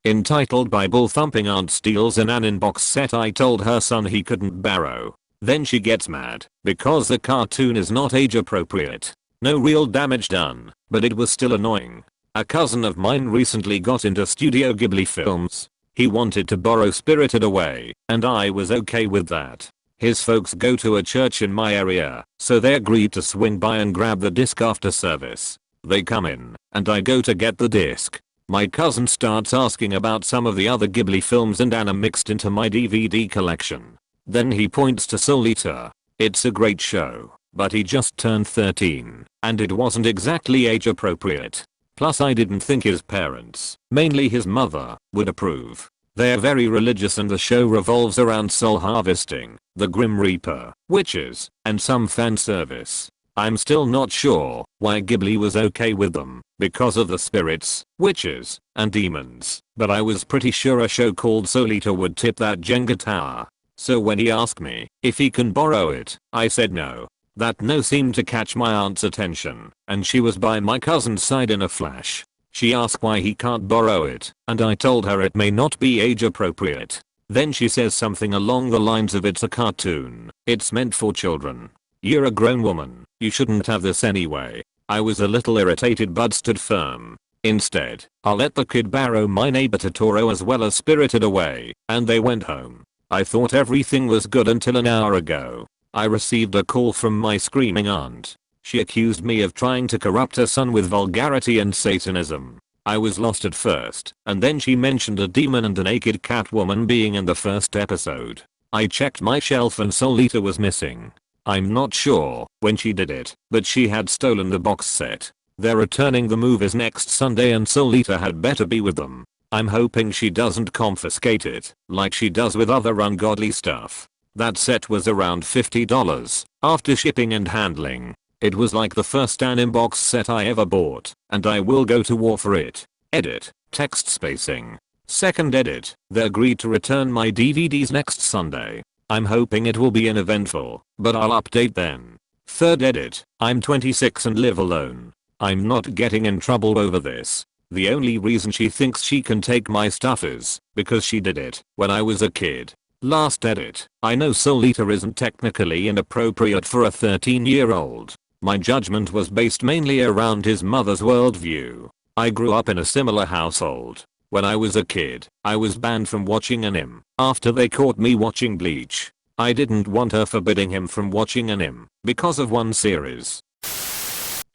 Entitled Bible Thumping Aunt Steals an inbox set I told her son he couldn't borrow. Then she gets mad because the cartoon is not age appropriate. No real damage done, but it was still annoying. A cousin of mine recently got into Studio Ghibli films. He wanted to borrow Spirited Away, and I was okay with that. His folks go to a church in my area, so they agreed to swing by and grab the disc after service. They come in, and I go to get the disc. My cousin starts asking about some of the other Ghibli films and anime mixed into my DVD collection. Then he points to Soul Eater. It's a great show, but he just turned 13, and it wasn't exactly age appropriate. Plus I didn't think his parents, mainly his mother, would approve. They're very religious and the show revolves around soul harvesting, the Grim Reaper, witches, and some fan service. I'm still not sure why Ghibli was okay with them, because of the spirits, witches, and demons, but I was pretty sure a show called Soul Eater would tip that Jenga tower. So when he asked me if he can borrow it, I said no. That no seemed to catch my aunt's attention, and she was by my cousin's side in a flash. She asked why he can't borrow it, and I told her it may not be age appropriate. Then she says something along the lines of it's a cartoon, it's meant for children. You're a grown woman, you shouldn't have this anyway. I was a little irritated but stood firm. Instead, I let the kid borrow my neighbor Totoro as well as Spirited Away, and they went home. I thought everything was good until an hour ago. I received a call from my screaming aunt. She accused me of trying to corrupt her son with vulgarity and Satanism. I was lost at first, and then she mentioned a demon and a naked cat woman being in the first episode. I checked my shelf and Soul Eater was missing. I'm not sure when she did it, but she had stolen the box set. They're returning the movies next Sunday and Soul Eater had better be with them. I'm hoping she doesn't confiscate it, like she does with other ungodly stuff. That set was around $50 after shipping and handling. It was like the first anime box set I ever bought, and I will go to war for it. Edit. Text spacing. Second edit. They agreed to return my DVDs next Sunday. I'm hoping it will be uneventful, but I'll update then. Third edit. I'm 26 and live alone. I'm not getting in trouble over this. The only reason she thinks she can take my stuff is because she did it when I was a kid. Last edit. I know Soul Eater isn't technically inappropriate for a 13-year-old. My judgment was based mainly around his mother's worldview. I grew up in a similar household. When I was a kid, I was banned from watching anime after they caught me watching Bleach. I didn't want her forbidding him from watching anime because of one series.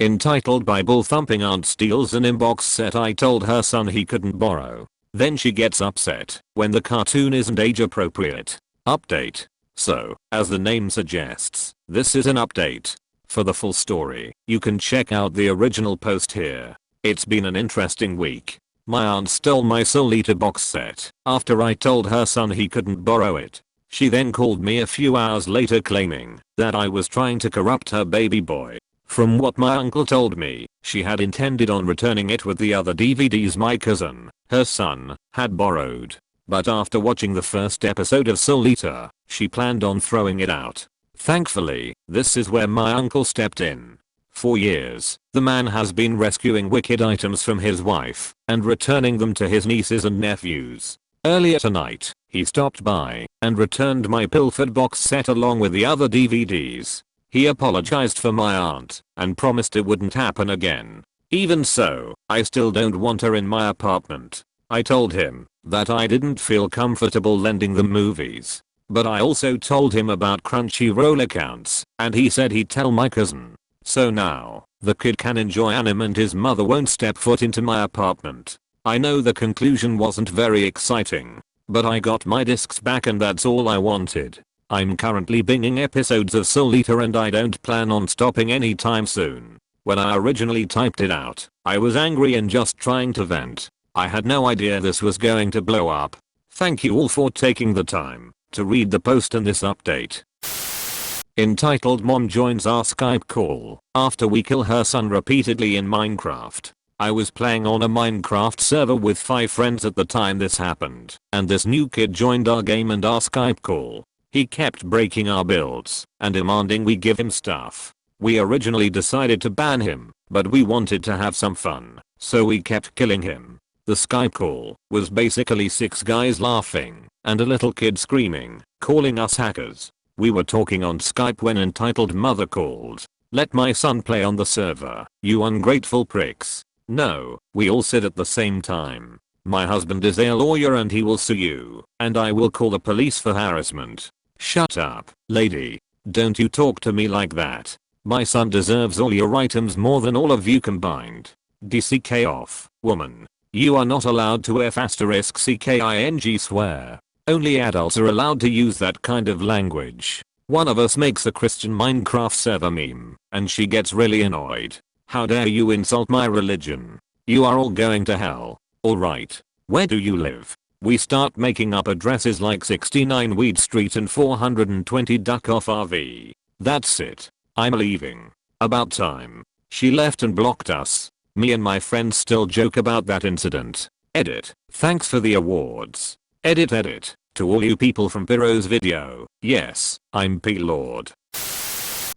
Entitled Bible Thumping Aunt Steals an Inbox Set I told her son he couldn't borrow. Then she gets upset when the cartoon isn't age appropriate. Update. So, as the name suggests, this is an update. For the full story, you can check out the original post here. It's been an interesting week. My aunt stole my Soul Eater box set after I told her son he couldn't borrow it. She then called me a few hours later claiming that I was trying to corrupt her baby boy. From what my uncle told me, she had intended on returning it with the other DVDs my cousin, her son, had borrowed. But after watching the first episode of Soul Eater, she planned on throwing it out. Thankfully, this is where my uncle stepped in. For years, the man has been rescuing wicked items from his wife and returning them to his nieces and nephews. Earlier tonight, he stopped by and returned my pilfered box set along with the other DVDs. He apologized for my aunt and promised it wouldn't happen again. Even so, I still don't want her in my apartment. I told him that I didn't feel comfortable lending them movies. But I also told him about Crunchyroll accounts, and he said he'd tell my cousin. So now, the kid can enjoy anime and his mother won't step foot into my apartment. I know the conclusion wasn't very exciting, but I got my discs back and that's all I wanted. I'm currently binging episodes of Soul Eater and I don't plan on stopping anytime soon. When I originally typed it out, I was angry and just trying to vent. I had no idea this was going to blow up. Thank you all for taking the time to read the post and this update. Entitled Mom Joins Our Skype Call After We Kill Her Son Repeatedly in Minecraft. I was playing on a Minecraft server with 5 friends at the time this happened, and this new kid joined our game and our Skype call. He kept breaking our builds and demanding we give him stuff. We originally decided to ban him, but we wanted to have some fun, so we kept killing him. The Skype call was basically 6 guys laughing and a little kid screaming, calling us hackers. We were talking on Skype when entitled mother called. "Let my son play on the server, you ungrateful pricks." No, we all said at the same time. "My husband is a lawyer and he will sue you, and I will call the police for harassment." Shut up, lady. Don't you talk to me like that. My son deserves all your items more than all of you combined. DCK off, woman. You are not allowed to *CKING swear. Only adults are allowed to use that kind of language. One of us makes a Christian Minecraft server meme, and she gets really annoyed. "How dare you insult my religion? You are all going to hell." Alright. Where do you live? We start making up addresses like 69 Weed Street and 420 Duck Off RV. That's it. I'm leaving. About time. She left and blocked us. Me and my friends still joke about that incident. Edit. Thanks for the awards. Edit. To all you people from Piro's video. Yes, I'm P-Lord.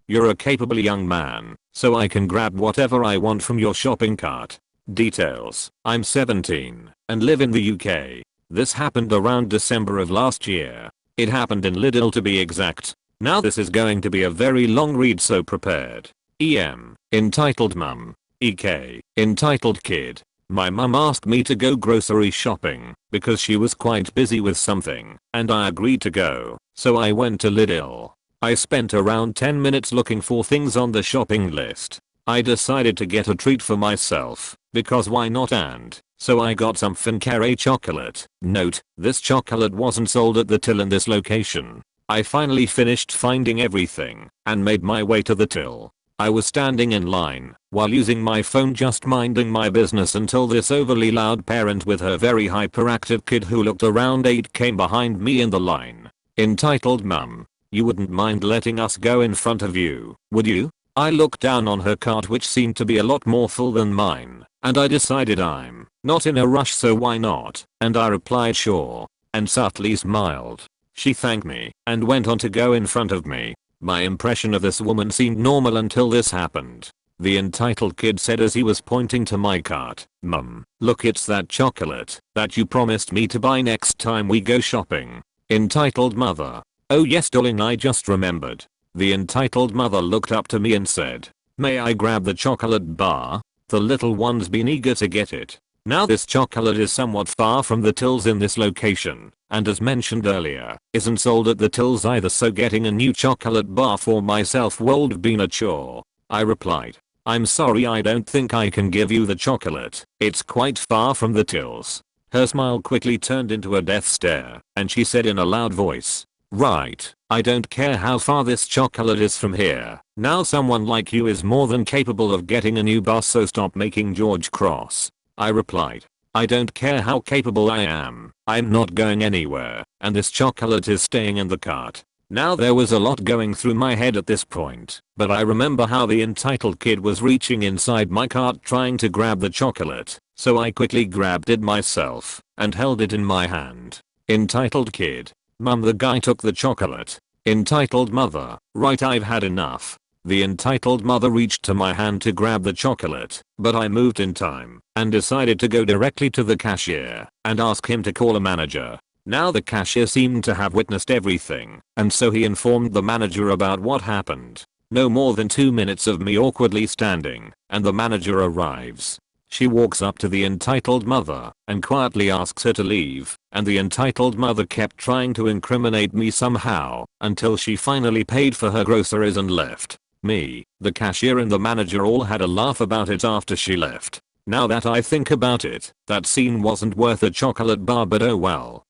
You're a capable young man, so I can grab whatever I want from your shopping cart. Details. I'm 17 and live in the UK. This happened around December of last year. It happened in Lidl to be exact. Now this is going to be a very long read, so prepared. EM. Entitled Mum. EK. Entitled Kid. My mum asked me to go grocery shopping because she was quite busy with something, and I agreed to go, so I went to Lidl. I spent around 10 minutes looking for things on the shopping list. I decided to get a treat for myself, because why not, and so I got some Fincare chocolate. Note, this chocolate wasn't sold at the till in this location. I finally finished finding everything and made my way to the till. I was standing in line while using my phone, just minding my business, until this overly loud parent with her very hyperactive kid who looked around 8 came behind me in the line. Entitled Mum, you wouldn't mind letting us go in front of you, would you? I looked down on her cart, which seemed to be a lot more full than mine, and I decided I'm not in a rush, so why not? And I replied sure, and subtly smiled. She thanked me and went on to go in front of me. My impression of this woman seemed normal until this happened. The entitled kid said as he was pointing to my cart, "Mum, look, it's that chocolate that you promised me to buy next time we go shopping." Entitled mother, "Oh yes darling, I just remembered." The entitled mother looked up to me and said, "May I grab the chocolate bar? The little one's been eager to get it." Now this chocolate is somewhat far from the tills in this location, and as mentioned earlier, isn't sold at the tills either, so getting a new chocolate bar for myself would have been a chore. I replied, "I'm sorry, I don't think I can give you the chocolate. It's quite far from the tills." Her smile quickly turned into a death stare, and she said in a loud voice, "Right, I don't care how far this chocolate is from here. Now someone like you is more than capable of getting a new bar, so stop making George cross." I replied, "I don't care how capable I am. I'm not going anywhere, and this chocolate is staying in the cart." Now there was a lot going through my head at this point, but I remember how the entitled kid was reaching inside my cart trying to grab the chocolate, so I quickly grabbed it myself and held it in my hand. Entitled kid, "Mum, the guy took the chocolate." Entitled mother, "Right, I've had enough." The entitled mother reached to my hand to grab the chocolate, but I moved in time and decided to go directly to the cashier and ask him to call a manager. Now the cashier seemed to have witnessed everything, and so he informed the manager about what happened. No more than 2 minutes of me awkwardly standing, and the manager arrives. She walks up to the entitled mother and quietly asks her to leave, and the entitled mother kept trying to incriminate me somehow until she finally paid for her groceries and left. Me, the cashier and the manager all had a laugh about it after she left. Now that I think about it, that scene wasn't worth a chocolate bar, but oh well.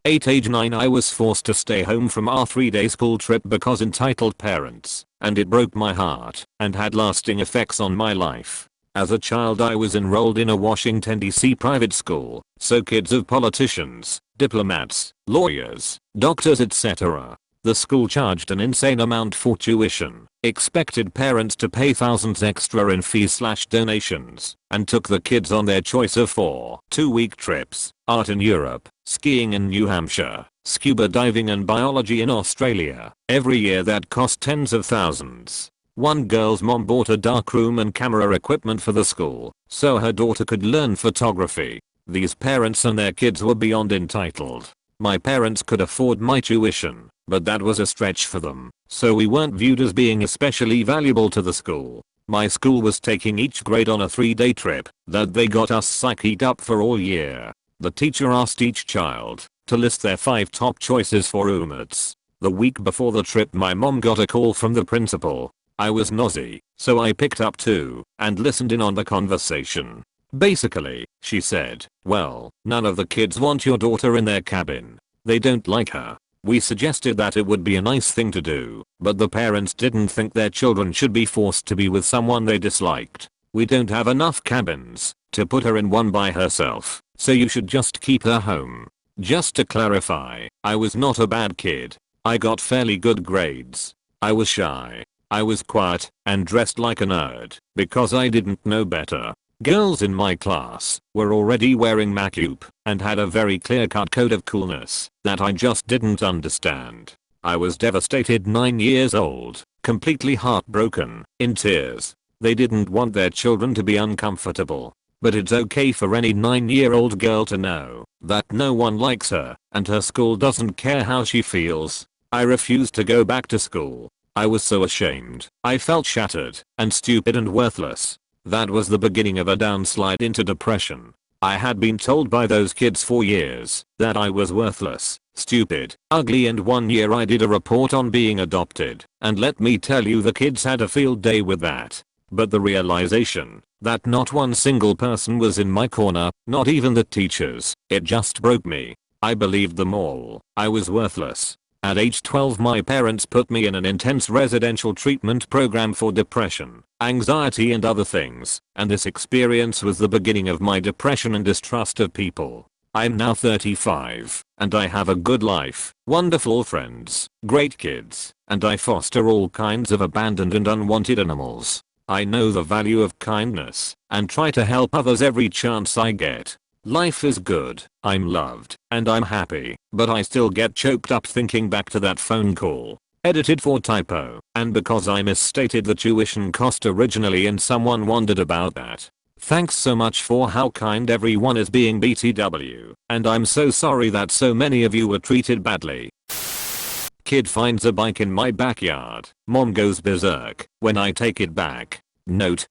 Age 9, I was forced to stay home from our 3-day school trip because entitled parents, and it broke my heart and had lasting effects on my life. As a child I was enrolled in a Washington DC private school, so kids of politicians, diplomats, lawyers, doctors etc. The school charged an insane amount for tuition, expected parents to pay thousands extra in fees/donations, and took the kids on their choice of 4 2-week trips: art in Europe, skiing in New Hampshire, scuba diving and biology in Australia, every year that cost tens of thousands. One girl's mom bought a darkroom and camera equipment for the school so her daughter could learn photography. These parents and their kids were beyond entitled. My parents could afford my tuition, but that was a stretch for them, so we weren't viewed as being especially valuable to the school. My school was taking each grade on a 3-day trip that they got us psyched up for all year. The teacher asked each child to list their 5 top choices for roommates. The week before the trip my mom got a call from the principal. I was nosy, so I picked up 2 and listened in on the conversation. Basically, she said, well, none of the kids want your daughter in their cabin. They don't like her. We suggested that it would be a nice thing to do, but the parents didn't think their children should be forced to be with someone they disliked. We don't have enough cabins to put her in one by herself, so you should just keep her home. Just to clarify, I was not a bad kid. I got fairly good grades. I was shy. I was quiet and dressed like a nerd because I didn't know better. Girls in my class were already wearing makeup and had a very clear-cut code of coolness that I just didn't understand. I was devastated 9 years old, completely heartbroken, in tears. They didn't want their children to be uncomfortable. But it's okay for any 9-year-old girl to know that no one likes her and her school doesn't care how she feels. I refused to go back to school. I was so ashamed. I felt shattered and stupid and worthless. That was the beginning of a downslide into depression. I had been told by those kids for years that I was worthless, stupid, ugly, and one year I did a report on being adopted, and let me tell you the kids had a field day with that. But the realization that not one single person was in my corner, not even the teachers, it just broke me. I believed them all. I was worthless. At age 12 my parents put me in an intense residential treatment program for depression, anxiety and other things, and this experience was the beginning of my depression and distrust of people. I'm now 35, and I have a good life, wonderful friends, great kids, and I foster all kinds of abandoned and unwanted animals. I know the value of kindness, and try to help others every chance I get. Life is good, I'm loved, and I'm happy, but I still get choked up thinking back to that phone call. Edited for typo, and because I misstated the tuition cost originally and someone wondered about that. Thanks so much for how kind everyone is being BTW, and I'm so sorry that so many of you were treated badly. Kid finds a bike in my backyard. Mom goes berserk when I take it back. Note: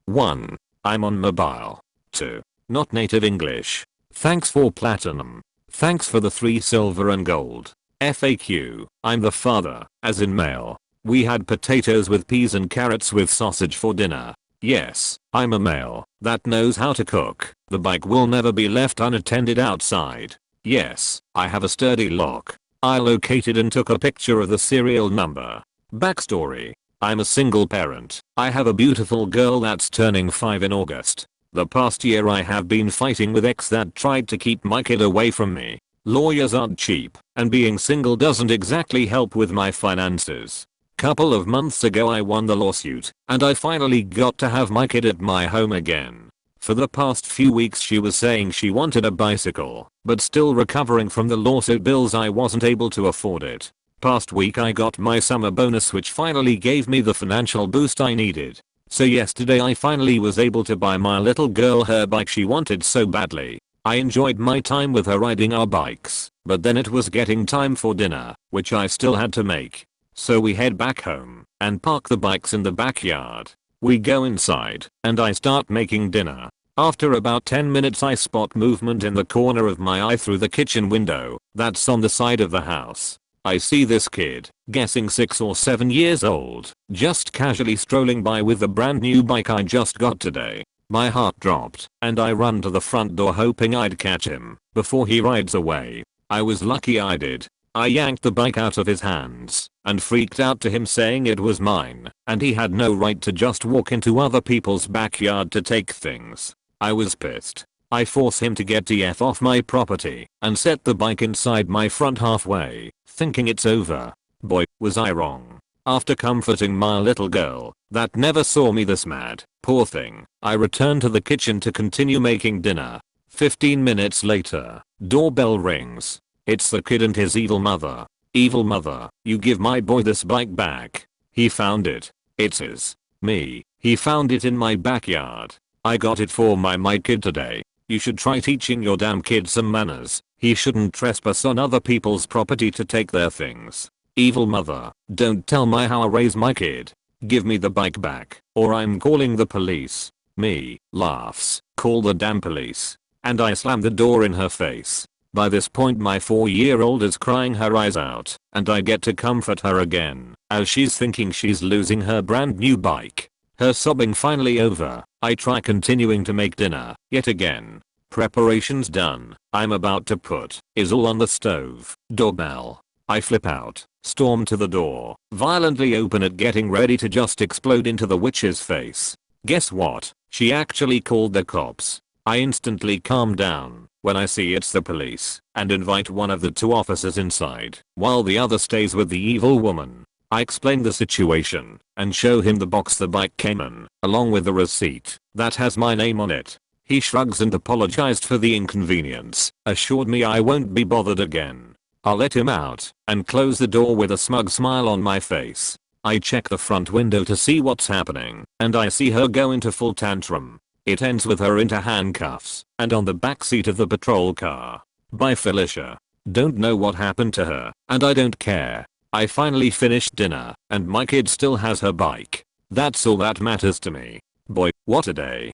1. I'm on mobile. 2. Not native English. Thanks for platinum. Thanks for the 3 silver and gold. FAQ. I'm the father, as in male. We had potatoes with peas and carrots with sausage for dinner. Yes, I'm a male that knows how to cook. The bike will never be left unattended outside. Yes, I have a sturdy lock. I located and took a picture of the serial number. Backstory. I'm a single parent. I have a beautiful girl that's turning 5 in August. The past year I have been fighting with ex that tried to keep my kid away from me. Lawyers aren't cheap, and being single doesn't exactly help with my finances. Couple of months ago I won the lawsuit, and I finally got to have my kid at my home again. For the past few weeks she was saying she wanted a bicycle, but still recovering from the lawsuit bills. I wasn't able to afford it. Past week I got my summer bonus, which finally gave me the financial boost I needed. So yesterday I finally was able to buy my little girl her bike she wanted so badly. I enjoyed my time with her riding our bikes, but then it was getting time for dinner, which I still had to make. So we head back home and park the bikes in the backyard. We go inside and I start making dinner. After about 10 minutes I spot movement in the corner of my eye through the kitchen window that's on the side of the house. I see this kid, guessing 6 or 7 years old, just casually strolling by with the brand new bike I just got today. My heart dropped, and I run to the front door hoping I'd catch him before he rides away. I was lucky I did. I yanked the bike out of his hands and freaked out to him saying it was mine and he had no right to just walk into other people's backyard to take things. I was pissed. I force him to get the F off my property and set the bike inside my front halfway, thinking it's over. Boy, was I wrong. After comforting my little girl that never saw me this mad, poor thing, I returned to the kitchen to continue making dinner. 15 minutes later, doorbell rings. It's the kid and his evil mother. Evil mother, you give my boy this bike back. He found it. It's his. Me. He found it in my backyard. I got it for my kid today. You should try teaching your damn kid some manners. He shouldn't trespass on other people's property to take their things. Evil mother. Don't tell me how I raise my kid. Give me the bike back, or I'm calling the police. Me. Laughs. Call the damn police. And I slam the door in her face. By this point my 4-year-old is crying her eyes out, and I get to comfort her again, as she's thinking she's losing her brand new bike. Her sobbing finally over, I try continuing to make dinner, yet again. Preparations done, I'm about to put is all on the stove. Doorbell. I flip out, storm to the door, violently open it getting ready to just explode into the witch's face. Guess what? She actually called the cops. I instantly calm down when I see it's the police and invite one of the 2 officers inside while the other stays with the evil woman. I explain the situation and show him the box the bike came in, along with the receipt that has my name on it. He shrugs and apologized for the inconvenience, assured me I won't be bothered again. I'll let him out and close the door with a smug smile on my face. I check the front window to see what's happening, and I see her go into full tantrum. It ends with her into handcuffs and on the backseat of the patrol car. Bye Felicia. Don't know what happened to her, and I don't care. I finally finished dinner, and my kid still has her bike. That's all that matters to me. Boy, what a day.